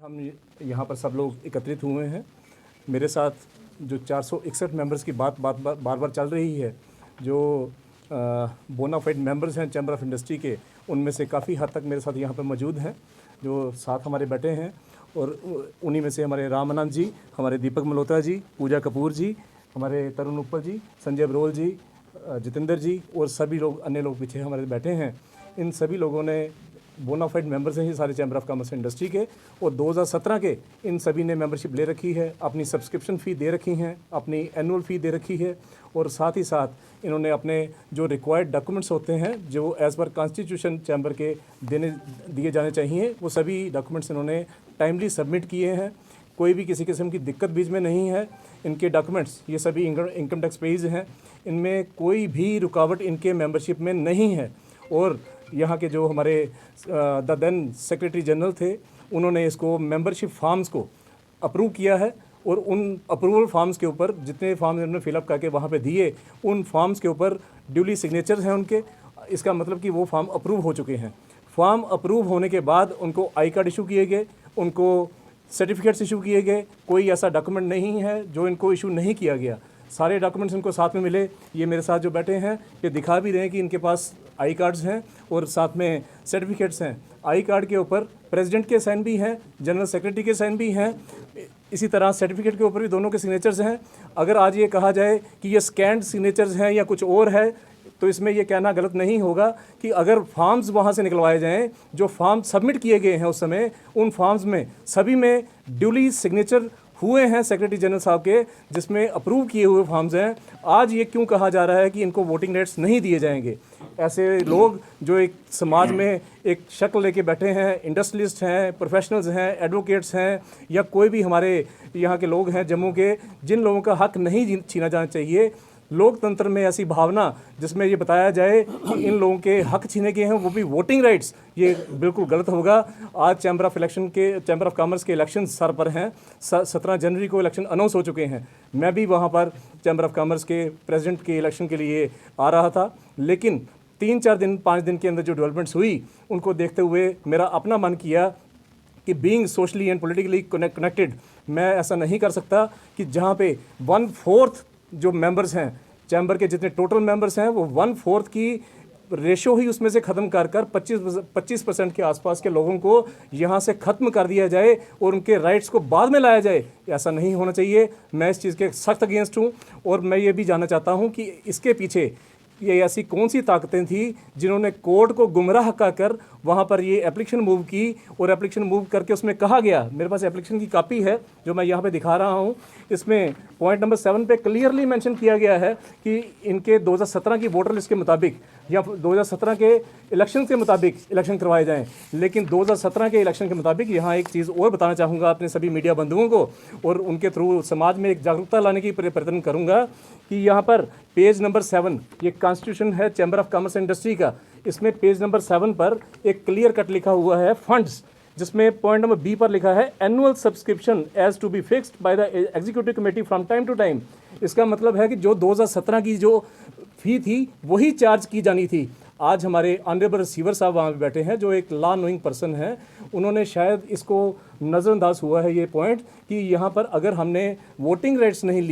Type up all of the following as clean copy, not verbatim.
हम यहाँ पर सब लोग एकत्रित हुए हैं। मेरे साथ जो 461 मेंबर्स की बात बार बार चल रही है, जो बोनाफाइड मेंबर्स हैं चैम्बर ऑफ इंडस्ट्री के, उनमें से काफ़ी हद तक मेरे साथ यहाँ पर मौजूद हैं, जो साथ हमारे बैठे हैं। और उन्हीं में से हमारे राम आनंद जी, हमारे दीपक मल्होत्रा जी, पूजा कपूर जी, हमारे तरुण उपल जी, संजय बरोल जी, जितेंद्र जी और सभी लोग अन्य लोग पीछे हमारे बैठे हैं। इन सभी लोगों ने बोनाफाइड मेंबर्स हैं ये सारे चैम्बर ऑफ कॉमर्स इंडस्ट्री के, और 2017 के इन सभी ने मेंबरशिप ले रखी है, अपनी सब्सक्रिप्शन फ़ी दे रखी हैं, अपनी एनुअल फ़ी दे रखी है, और साथ ही साथ इन्होंने अपने जो रिक्वायर्ड डॉक्यूमेंट्स होते हैं जो एज़ पर कॉन्स्टिट्यूशन चैम्बर के दिए जाने चाहिए, वो सभी डॉक्यूमेंट्स इन्होंने टाइमली सबमिट किए हैं। कोई भी किसी किस्म की दिक्कत बीच में नहीं है। इनके डॉक्यूमेंट्स ये सभी इनकम टैक्स पेज हैं, इनमें कोई भी रुकावट इनके मेंबरशिप में नहीं है। और यहाँ के जो हमारे द देन सेक्रेटरी जनरल थे, उन्होंने इसको मेंबरशिप फॉर्म्स को अप्रूव किया है, और उन अप्रूवल फॉर्म्स के ऊपर जितने फॉर्म्स इन्होंने फिलअप करके वहाँ पे दिए, उन फॉर्म्स के ऊपर ड्यूली सिग्नेचर्स हैं उनके। इसका मतलब कि वो फॉर्म अप्रूव हो चुके हैं। फॉर्म अप्रूव होने के बाद उनको आई कार्ड इशू किए गए, उनको सर्टिफिकेट्स इशू किए गए। कोई ऐसा डॉक्यूमेंट नहीं है जो इनको इशू नहीं किया गया। सारे डॉक्यूमेंट्स इनको साथ में मिले। ये मेरे साथ जो बैठे हैं ये दिखा भी रहे हैं कि इनके पास आई कार्ड्स हैं और साथ में सर्टिफिकेट्स हैं। आई कार्ड के ऊपर प्रेसिडेंट के साइन भी हैं, जनरल सेक्रेटरी के साइन भी हैं। इसी तरह सर्टिफिकेट के ऊपर भी दोनों के सिग्नेचर्स हैं। अगर आज ये कहा जाए कि ये स्कैंड सिग्नेचर्स हैं या कुछ और है, तो इसमें ये कहना गलत नहीं होगा कि अगर फॉर्म्स वहाँ से निकलवाए जाएं, जो फॉर्म सबमिट किए गए हैं उस समय, उन फॉर्म्स में सभी में ड्यूली सिग्नेचर हुए हैं सेक्रेटरी जनरल साहब के, जिसमें अप्रूव किए हुए फॉर्म्स हैं। आज ये क्यों कहा जा रहा है कि इनको वोटिंग राइट्स नहीं दिए जाएंगे? ऐसे लोग जो एक समाज में एक शक्ल लेके बैठे हैं, इंडस्ट्रियलिस्ट हैं, प्रोफेशनल्स हैं, एडवोकेट्स हैं, या कोई भी हमारे यहाँ के लोग हैं जम्मू के, जिन लोगों का हक नहीं छीना जाना चाहिए। लोकतंत्र में ऐसी भावना जिसमें ये बताया जाए कि इन लोगों के हक छीने गए हैं, वो भी वोटिंग राइट्स, ये बिल्कुल गलत होगा। आज चैम्बर ऑफ कॉमर्स के इलेक्शन सर पर हैं। 17 जनवरी को इलेक्शन अनाउंस हो चुके हैं। मैं भी वहाँ पर चैम्बर ऑफ कॉमर्स के प्रेसिडेंट के इलेक्शन के लिए आ रहा था, लेकिन 3-4 दिन 5 दिन के अंदर जो डेवलपमेंट्स हुई, उनको देखते हुए मेरा अपना मन किया कि being socially and politically connected, मैं ऐसा नहीं कर सकता कि जहाँ पे 1/4 जो मेंबर्स हैं चैम्बर के, जितने टोटल मेंबर्स हैं, वो 1/4 की रेशो ही उसमें से ख़त्म कर 25% के आसपास के लोगों को यहाँ से ख़त्म कर दिया जाए और उनके राइट्स को बाद में लाया जाए। ऐसा नहीं होना चाहिए। मैं इस चीज़ के सख्त अगेंस्ट हूँ। और मैं ये भी जानना चाहता हूँ कि इसके पीछे ये ऐसी कौन सी ताकतें थी जिन्होंने कोर्ट को गुमराह कर वहाँ पर ये एप्लीकेशन मूव की, और एप्लीकेशन मूव करके उसमें कहा गया, मेरे पास एप्लीकेशन की कॉपी है जो मैं यहाँ पे दिखा रहा हूँ, इसमें पॉइंट नंबर 7 पे क्लियरली मेंशन किया गया है कि इनके 2017 की वोटर लिस्ट के मुताबिक या 2017 के इलेक्शन के मुताबिक इलेक्शन करवाए जाएं। लेकिन 2017 के इलेक्शन के मुताबिक यहाँ एक चीज़ और बताना चाहूँगा अपने सभी मीडिया बंधुओं को, और उनके थ्रू समाज में एक जागरूकता लाने की प्रयत्न करूँगा कि यहाँ पर पेज नंबर 7, ये कॉन्स्टिट्यूशन है चैम्बर ऑफ कॉमर्स इंडस्ट्री का, इसमें पेज नंबर 7 पर एक क्लियर कट लिखा हुआ है फंड्स, जिसमें पॉइंट नंबर बी पर लिखा है annual subscription as to be fixed by the executive committee from time to time. इसका मतलब है कि जो 2017 की जो फी थी वही चार्ज की जानी थी। आज हमारे ऑनरेबल रिसीवर साहब वहाँ पे बैठे हैं जो एक लॉ नोइंग पर्सन है, उन्होंने शायद इसको नज़रअंदाज हुआ है ये पॉइंट कि यहाँ पर अगर हमने वोटिंग राइट्स नहीं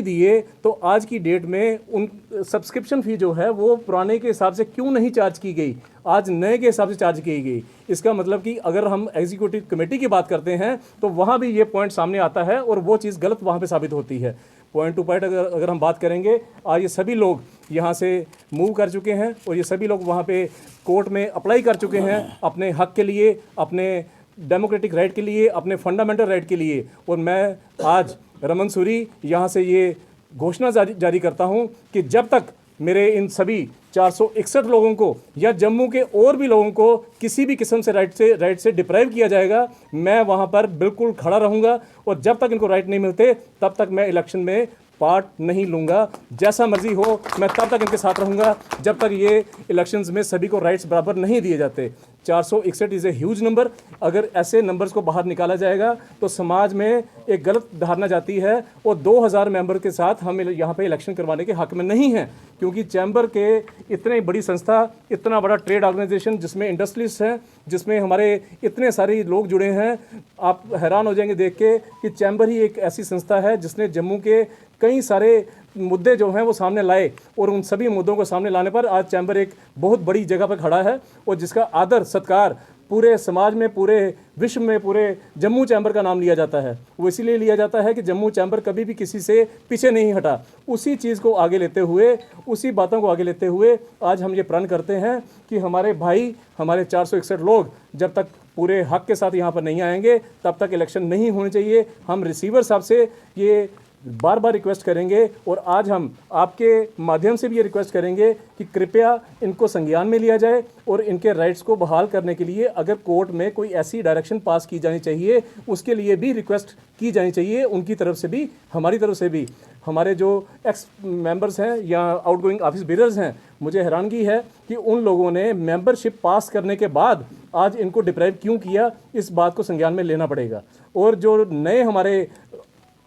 दिए तो आज की डेट में उन सब्सक्रिप्शन फ़ी जो है वो पुराने के हिसाब से क्यों नहीं चार्ज की गई, आज नए के हिसाब से चार्ज की गई। इसका मतलब कि अगर हम एग्जीक्यूटिव कमेटी की बात करते हैं तो वहाँ भी ये पॉइंट सामने आता है और वो चीज़ गलत वहाँ पर साबित होती है। पॉइंट टू पॉइंट अगर हम बात करेंगे, आज ये सभी लोग यहाँ से मूव कर चुके हैं और ये सभी लोग वहाँ पे कोर्ट में अप्लाई कर चुके हैं अपने हक के लिए, अपने डेमोक्रेटिक राइट के लिए, अपने फंडामेंटल राइट के लिए। और मैं आज रमन सूरी यहाँ से ये घोषणा जारी करता हूँ कि जब तक मेरे इन सभी 461 लोगों को या जम्मू के और भी लोगों को किसी भी किस्म से राइट से डिप्राइव किया जाएगा, मैं वहाँ पर बिल्कुल खड़ा रहूँगा। और जब तक इनको राइट नहीं मिलते तब तक मैं इलेक्शन में पार्ट नहीं लूँगा। जैसा मर्जी हो, मैं तब तक इनके साथ रहूँगा जब तक ये इलेक्शंस में सभी को राइट्स बराबर नहीं दिए जाते। 461 इज़ ए ह्यूज नंबर। अगर ऐसे नंबर्स को बाहर निकाला जाएगा तो समाज में एक गलत धारणा जाती है और 2000 मेंबर के साथ हम यहाँ पे इलेक्शन करवाने के हक में नहीं हैं, क्योंकि चैम्बर के इतनी बड़ी संस्था, इतना बड़ा ट्रेड ऑर्गेनाइजेशन जिसमें इंडस्ट्रीज हैं, जिसमें हमारे इतने सारे लोग जुड़े हैं, आप हैरान हो जाएंगे देख के कि चैम्बर ही एक ऐसी संस्था है जिसने जम्मू के कई सारे मुद्दे जो हैं वो सामने लाए और उन सभी मुद्दों को सामने लाने पर आज चैम्बर एक बहुत बड़ी जगह पर खड़ा है और जिसका आदर सत्कार पूरे समाज में, पूरे विश्व में, पूरे जम्मू चैम्बर का नाम लिया जाता है। वो इसीलिए लिया जाता है कि जम्मू चैम्बर कभी भी किसी से पीछे नहीं हटा। उसी चीज़ को आगे लेते हुए, उसी बातों को आगे लेते हुए आज हम ये प्रण करते हैं कि हमारे भाई, हमारे 461 लोग जब तक पूरे हक के साथ यहाँ पर नहीं आएंगे तब तक इलेक्शन नहीं होने चाहिए। हम रिसीवर साहब से ये बार बार रिक्वेस्ट करेंगे और आज हम आपके माध्यम से भी ये रिक्वेस्ट करेंगे कि कृपया इनको संज्ञान में लिया जाए और इनके राइट्स को बहाल करने के लिए अगर कोर्ट में कोई ऐसी डायरेक्शन पास की जानी चाहिए, उसके लिए भी रिक्वेस्ट की जानी चाहिए, उनकी तरफ से भी, हमारी तरफ से भी। हमारे जो एक्स मेंबर्स हैं या आउटगोइंग ऑफिस बेरर्स हैं, मुझे हैरानगी है कि उन लोगों ने मेंबरशिप पास करने के बाद आज इनको डिप्राइव क्यों किया, इस बात को संज्ञान में लेना पड़ेगा। और जो नए हमारे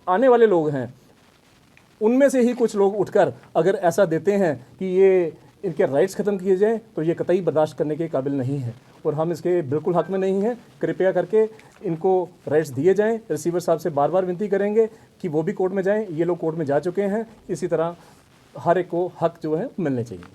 आने वाले लोग हैं, उनमें से ही कुछ लोग उठकर अगर ऐसा देते हैं कि ये इनके राइट्स ख़त्म किए जाएं, तो ये कतई बर्दाश्त करने के काबिल नहीं है और हम इसके बिल्कुल हक में नहीं हैं। कृपया करके इनको राइट्स दिए जाएं। रिसीवर साहब से बार बार विनती करेंगे कि वो भी कोर्ट में जाएं। ये लोग कोर्ट में जा चुके हैं। इसी तरह हर एक को हक जो है मिलने चाहिए।